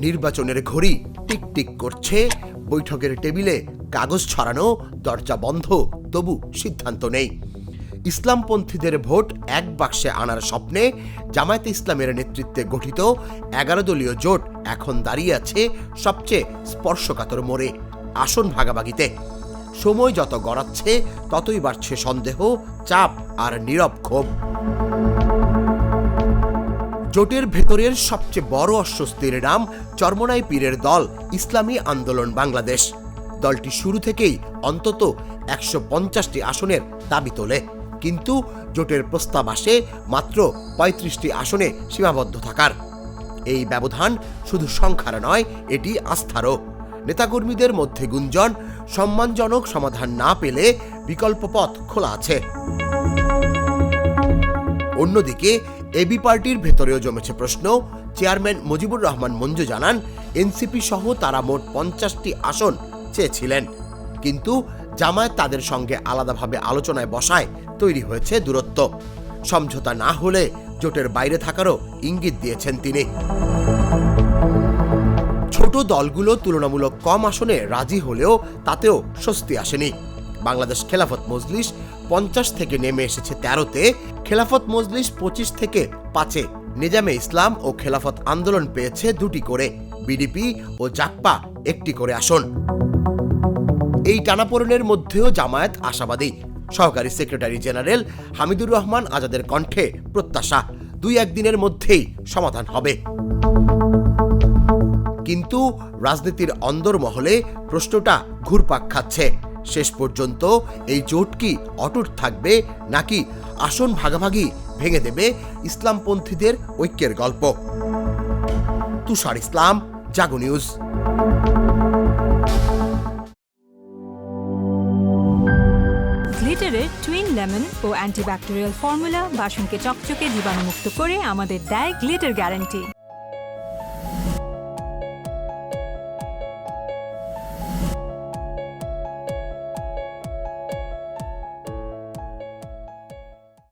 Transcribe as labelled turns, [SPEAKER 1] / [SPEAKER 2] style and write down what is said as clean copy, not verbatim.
[SPEAKER 1] নির্বাচনের ঘড়ি টিকটিক করছে, বৈঠকের টেবিলে কাগজ ছড়ানো, দরজা বন্ধ, তবু সিদ্ধান্ত নেই। ইসলামপন্থীদের ভোট এক বাক্সে আনার স্বপ্নে জামায়াতে ইসলামের নেতৃত্বে গঠিত 11 দলীয় জোট এখন দাঁড়িয়ে আছে সবচেয়ে স্পর্শকাতর মোড়ে, আসন ভাগাভাগিতে। সময় যত গড়াচ্ছে ততই বাড়ছে সন্দেহ, চাপ আর নীরব ক্ষোভ। জোটের ভেতরের সবচেয়ে বড় অস্বস্তির নাম চরমোনাই পীরের দল ইসলামী আন্দোলন বাংলাদেশ। দলটি শুরু থেকেই অন্তত 150টি আসনের দাবি তোলে, কিন্তু জোটের প্রস্তাব আসে মাত্র 35টি আসনে সীমাবদ্ধ থাকার। এই ব্যবধান শুধু সংখ্যার নয়, এটি আস্থারও। নেতাকর্মীদের মধ্যে গুঞ্জন, সম্মানজনক সমাধান না পেলে বিকল্প পথ খোলা আছে। অন্যদিকে এবি পার্টির ভেতরেও জমেছে প্রশ্ন। চেয়ারম্যান মুজিবুর রহমান মঞ্জু জানান, এনসিপি সহ তারা মোট 50টি আসন চেয়েছিলেন, কিন্তু জামায়াত তাদের সঙ্গে আলাদাভাবে আলোচনায় বসায় তৈরি হয়েছে দূরত্ব। সমঝোতা না হলে জোটের বাইরে থাকারও ইঙ্গিত দিয়েছেন তিনি। ছোট দলগুলো তুলনামূলক কম আসনে রাজি হলেও তাতেও স্বস্তি আসেনি। বাংলাদেশ খেলাফত মজলিস 50 থেকে নেমে এসেছে 13তে, খেলাফত মজলিস 25 থেকে 5-এ, নিজামে ইসলাম ও খেলাফত আন্দোলন পেয়েছে 2টি করে, বিডিপি ও জাকপা 1টি করে আসন। এই টানাপোড়েনের মধ্যেও জামায়াত আশাবাদী। সহকারী সেক্রেটারি জেনারেল হামিদুর রহমান আজাদের কণ্ঠে প্রত্যাশা, 2-1 দিনের মধ্যেই সমাধান হবে। কিন্তু রাজনীতির অন্দরমহলে প্রশ্নটা ঘুরপাক খাচ্ছে, শেষ পর্যন্ত এই জোট কি অটুট থাকবে, নাকি আসন ভাগাভাগি ভেঙে দেবে ইসলামপন্থীদের ঐক্যের গল্প? তুষার ইসলাম, জাগো নিউজ।
[SPEAKER 2] গ্লিটারের টুইন লেমন ও অ্যান্টিব্যাকটেরিয়াল ফর্মুলা বাসনকে চকচকে জীবাণুমুক্ত করে আমাদের দেয় গ্লিটার গ্যারান্টি।